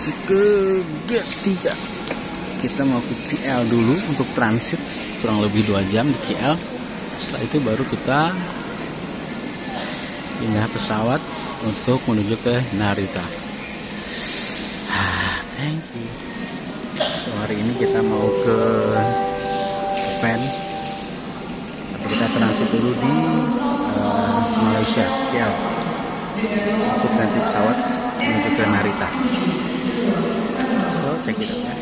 destinasi ketiga. Kita mau ke KL dulu untuk transit kurang lebih 2 jam di KL. Setelah itu baru kita pindah pesawat untuk menuju ke Narita. Thank you. So hari ini kita mau ke Japan. Tapi kita transit dulu di Malaysia, KL, untuk ganti pesawat menuju ke Narita. So check it out ya.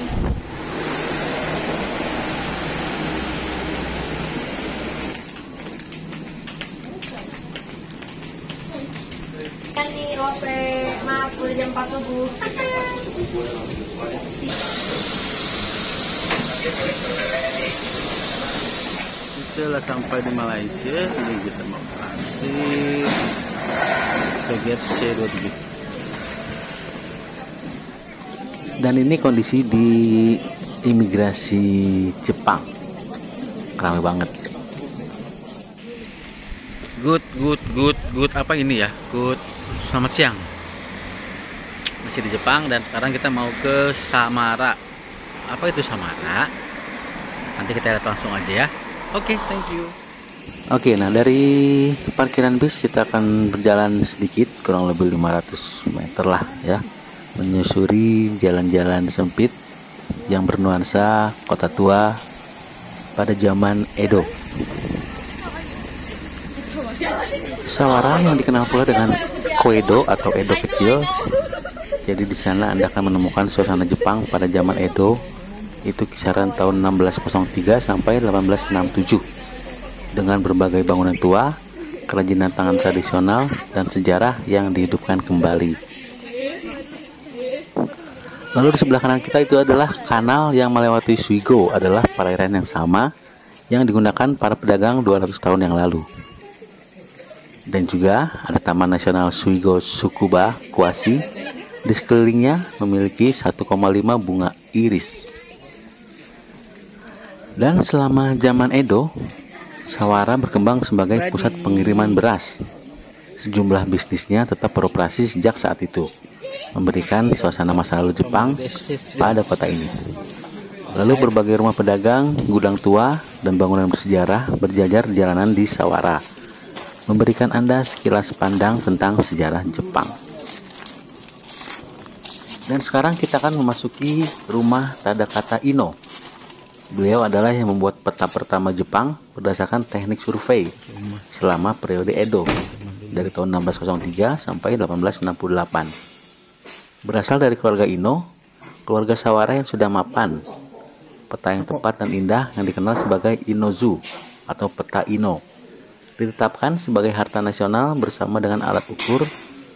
Ini Rope, maaf udah jam 4 subuh. Setelah sampai di Malaysia, ini kita mau transit ke gate C27. Dan ini kondisi di imigrasi Jepang, ramai banget. Good. Apa ini ya? Good. Selamat siang. Masih di Jepang dan sekarang kita mau ke Samara. Apa itu Samara? Nanti kita lihat langsung aja ya. Oke, thank you. Oke, nah dari parkiran bis kita akan berjalan sedikit, kurang lebih 500 meter lah ya, menyusuri jalan-jalan sempit yang bernuansa kota tua pada zaman Edo. Sawara yang dikenal pula dengan Koedo atau Edo kecil. Jadi di sana Anda akan menemukan suasana Jepang pada zaman Edo, itu kisaran tahun 1603 sampai 1867, dengan berbagai bangunan tua, kerajinan tangan tradisional, dan sejarah yang dihidupkan kembali. Lalu di sebelah kanan kita itu adalah kanal yang melewati Suigo, adalah perairan yang sama yang digunakan para pedagang 200 tahun yang lalu. Dan juga ada Taman Nasional Suigo Tsukuba Kuashi. Di sekelilingnya memiliki 1,5 bunga iris. Dan selama zaman Edo, Sawara berkembang sebagai pusat pengiriman beras. Sejumlah bisnisnya tetap beroperasi sejak saat itu, memberikan suasana masa lalu Jepang pada kota ini. Lalu berbagai rumah pedagang, gudang tua, dan bangunan bersejarah berjajar di jalanan di Sawara, memberikan Anda sekilas pandang tentang sejarah Jepang. Dan sekarang kita akan memasuki rumah Tadakata Ino. Beliau adalah yang membuat peta pertama Jepang berdasarkan teknik survei selama periode Edo dari tahun 1603 sampai 1868. Berasal dari keluarga Ino, keluarga Sawara yang sudah mapan. Peta yang tepat dan indah yang dikenal sebagai Inozu atau peta Ino ditetapkan sebagai harta nasional bersama dengan alat ukur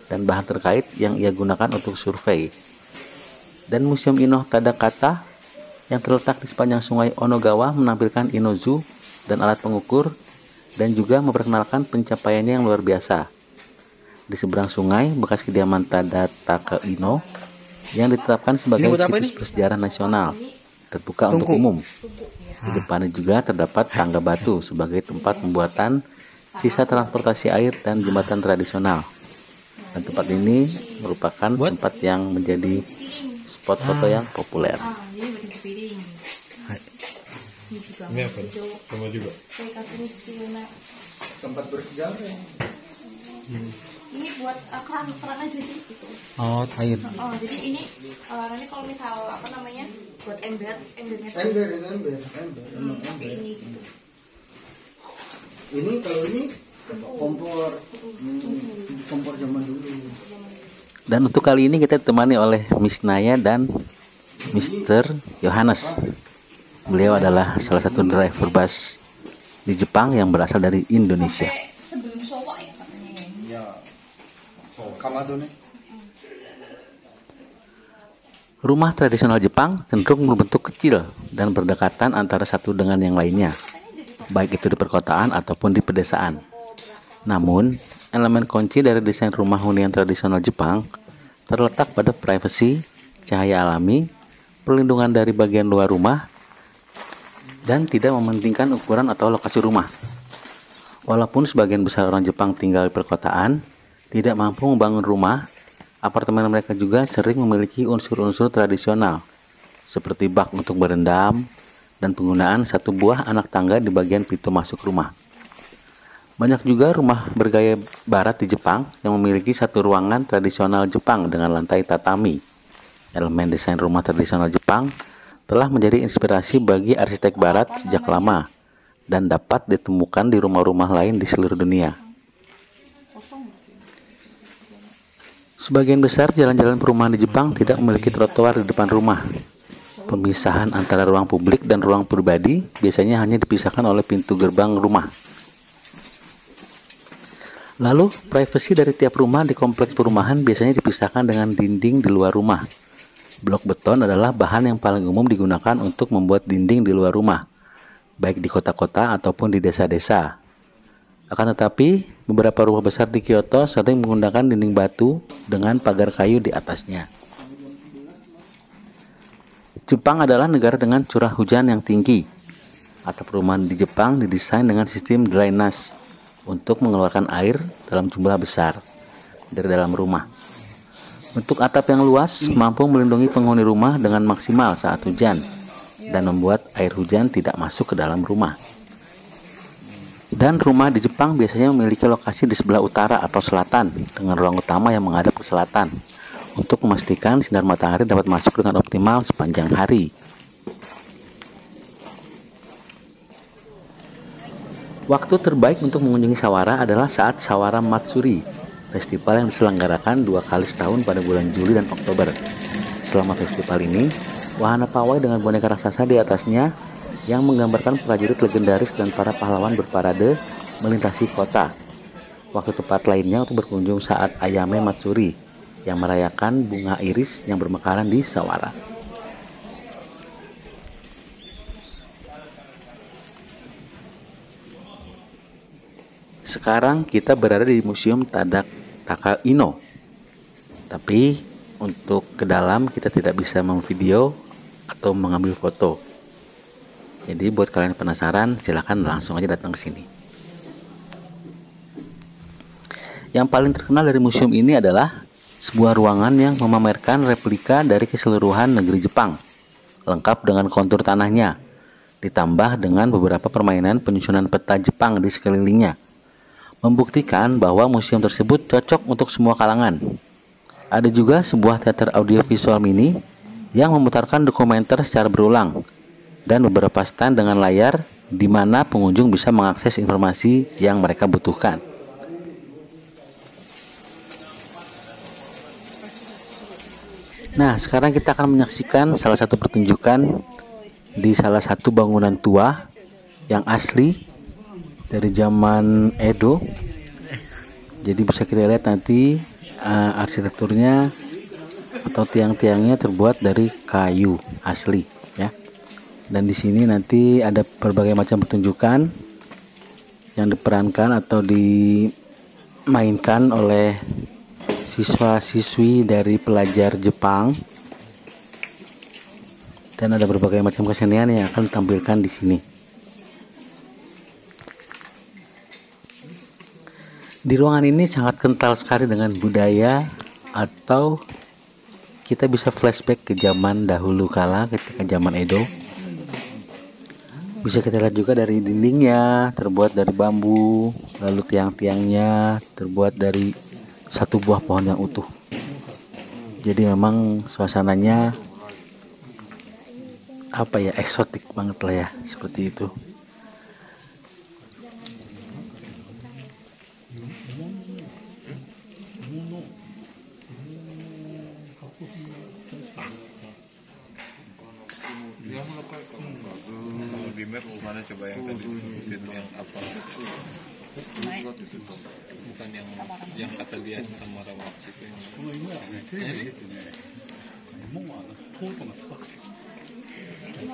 dan bahan terkait yang ia gunakan untuk survei. Dan Museum Ino Tadakata yang terletak di sepanjang sungai Onogawa menampilkan Inozu dan alat pengukur, dan juga memperkenalkan pencapaiannya yang luar biasa. Di seberang sungai bekas kediaman Tadakata Ino yang ditetapkan sebagai situs bersejarah nasional terbuka untuk umum. Di depannya juga terdapat tangga batu sebagai tempat pembuatan sisa transportasi air dan jembatan tradisional. Dan tempat ini merupakan tempat yang menjadi spot foto yang populer. Ini apa? Sama juga. Tempat bersejarah. Ini buat keran aja sih gitu. Oh, air. Jadi ini nanti kalau misal apa namanya buat embernya. Ember. Tapi ini gitu. Ini kalau ini kompor zaman dulu. Dan untuk kali ini kita ditemani oleh Miss Naya dan Mr. Yohanes. Beliau adalah salah satu driver bus di Jepang yang berasal dari Indonesia. Sebelum Showa ya katanya. Ya. Kamado nih. Rumah tradisional Jepang cenderung berbentuk kecil dan berdekatan antara satu dengan yang lainnya, baik itu di perkotaan ataupun di pedesaan. Namun, elemen kunci dari desain rumah hunian tradisional Jepang terletak pada privasi, cahaya alami, perlindungan dari bagian luar rumah, dan tidak mementingkan ukuran atau lokasi rumah. Walaupun sebagian besar orang Jepang tinggal di perkotaan, tidak mampu membangun rumah, Apartemen mereka juga sering memiliki unsur-unsur tradisional, seperti bak untuk berendam, dan penggunaan satu buah anak tangga di bagian pintu masuk rumah. Banyak juga rumah bergaya barat di Jepang yang memiliki satu ruangan tradisional Jepang dengan lantai tatami. Elemen desain rumah tradisional Jepang telah menjadi inspirasi bagi arsitek barat sejak lama dan dapat ditemukan di rumah-rumah lain di seluruh dunia. Sebagian besar jalan-jalan perumahan di Jepang tidak memiliki trotoar di depan rumah. Pemisahan antara ruang publik dan ruang pribadi biasanya hanya dipisahkan oleh pintu gerbang rumah. Lalu, privasi dari tiap rumah di kompleks perumahan biasanya dipisahkan dengan dinding di luar rumah. Blok beton adalah bahan yang paling umum digunakan untuk membuat dinding di luar rumah, baik di kota-kota ataupun di desa-desa. Akan tetapi, beberapa rumah besar di Kyoto sering menggunakan dinding batu dengan pagar kayu di atasnya. Jepang adalah negara dengan curah hujan yang tinggi. Atap perumahan di Jepang didesain dengan sistem drainase untuk mengeluarkan air dalam jumlah besar dari dalam rumah. Bentuk atap yang luas mampu melindungi penghuni rumah dengan maksimal saat hujan dan membuat air hujan tidak masuk ke dalam rumah. Dan rumah di Jepang biasanya memiliki lokasi di sebelah utara atau selatan dengan ruang utama yang menghadap ke selatan untuk memastikan sinar matahari dapat masuk dengan optimal sepanjang hari. Waktu terbaik untuk mengunjungi Sawara adalah saat Sawara Matsuri, festival yang diselenggarakan 2 kali setahun pada bulan Juli dan Oktober. Selama festival ini, wahana pawai dengan boneka raksasa di atasnya yang menggambarkan prajurit legendaris dan para pahlawan berparade melintasi kota. Waktu tepat lainnya untuk berkunjung saat Ayame Matsuri yang merayakan bunga iris yang bermekaran di Sawara. Sekarang kita berada di Museum Takaino. Tapi untuk ke dalam kita tidak bisa memvideo atau mengambil foto. Jadi buat kalian yang penasaran, silahkan langsung aja datang ke sini. Yang paling terkenal dari museum ini adalah sebuah ruangan yang memamerkan replika dari keseluruhan negeri Jepang, lengkap dengan kontur tanahnya, ditambah dengan beberapa permainan penyusunan peta Jepang di sekelilingnya, membuktikan bahwa museum tersebut cocok untuk semua kalangan. Ada juga sebuah teater audiovisual mini yang memutarkan dokumenter secara berulang, dan beberapa stand dengan layar di mana pengunjung bisa mengakses informasi yang mereka butuhkan. Nah, sekarang kita akan menyaksikan salah satu pertunjukan di salah satu bangunan tua yang asli dari zaman Edo. Jadi bisa kita lihat nanti arsitekturnya atau tiang-tiangnya terbuat dari kayu asli, ya. Dan di sini nanti ada berbagai macam pertunjukan yang diperankan atau dimainkan oleh siswa-siswi dari pelajar Jepang. Dan ada berbagai macam kesenian yang akan ditampilkan di sini. Di ruangan ini sangat kental sekali dengan budaya, atau kita bisa flashback ke zaman dahulu kala ketika zaman Edo. Bisa kita lihat juga dari dindingnya terbuat dari bambu, lalu tiang-tiangnya terbuat dari satu buah pohon yang utuh. Jadi memang suasananya eksotik banget lah ya, seperti itu. Di map mana coba yang tadi sebutin yang apa? Bukan yang kata dia sama rawat itu yang. 川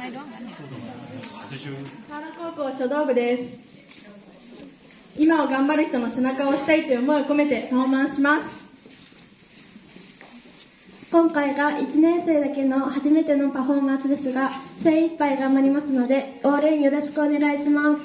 原高校書道部です。今を頑張る人の背中を押したいという思いを込めてパフォーマンスします。今回が1年生だけの初めてのパフォーマンスですが、精一杯頑張りますので、応援よろしくお願いします。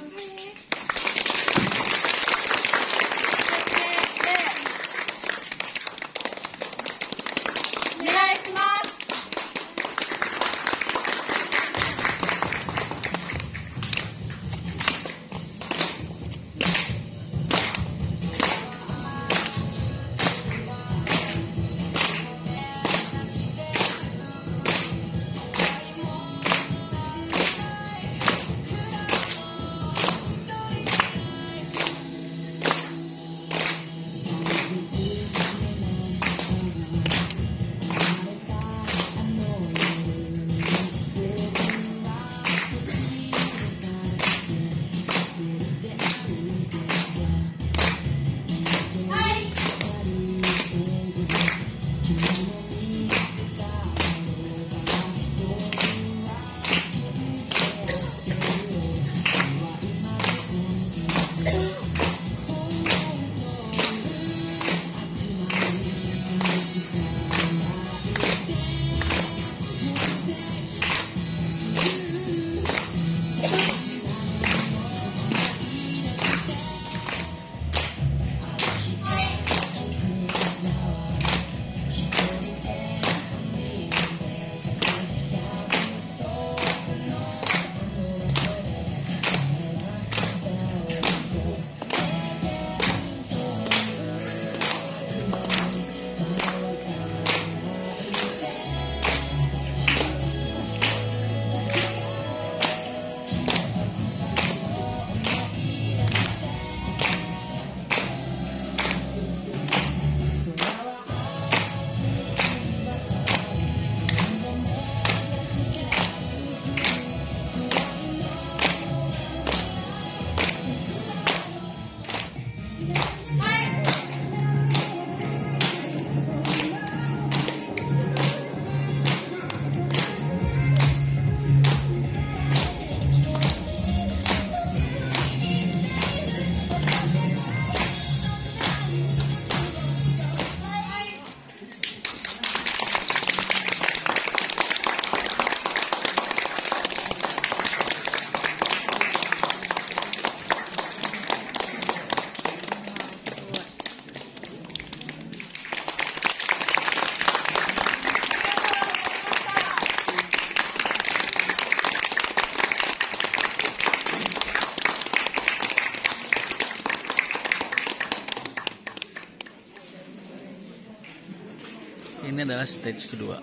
Ini adalah stage kedua.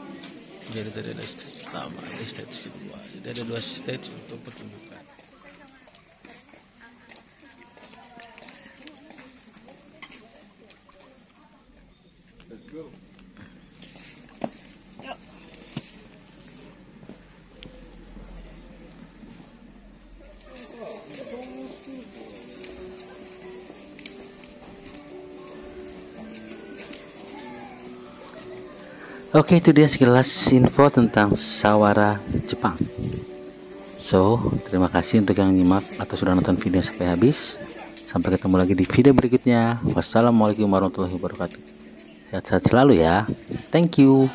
Jadi tadi ada stage pertama, ada stage kedua. Jadi ada 2 stage untuk pertunjukan. Oke, itu dia sekilas info tentang Sawara Jepang. So, terima kasih untuk yang nyimak atau sudah nonton video sampai habis. Sampai ketemu lagi di video berikutnya. Wassalamualaikum warahmatullahi wabarakatuh. Sehat-sehat selalu ya. Thank you.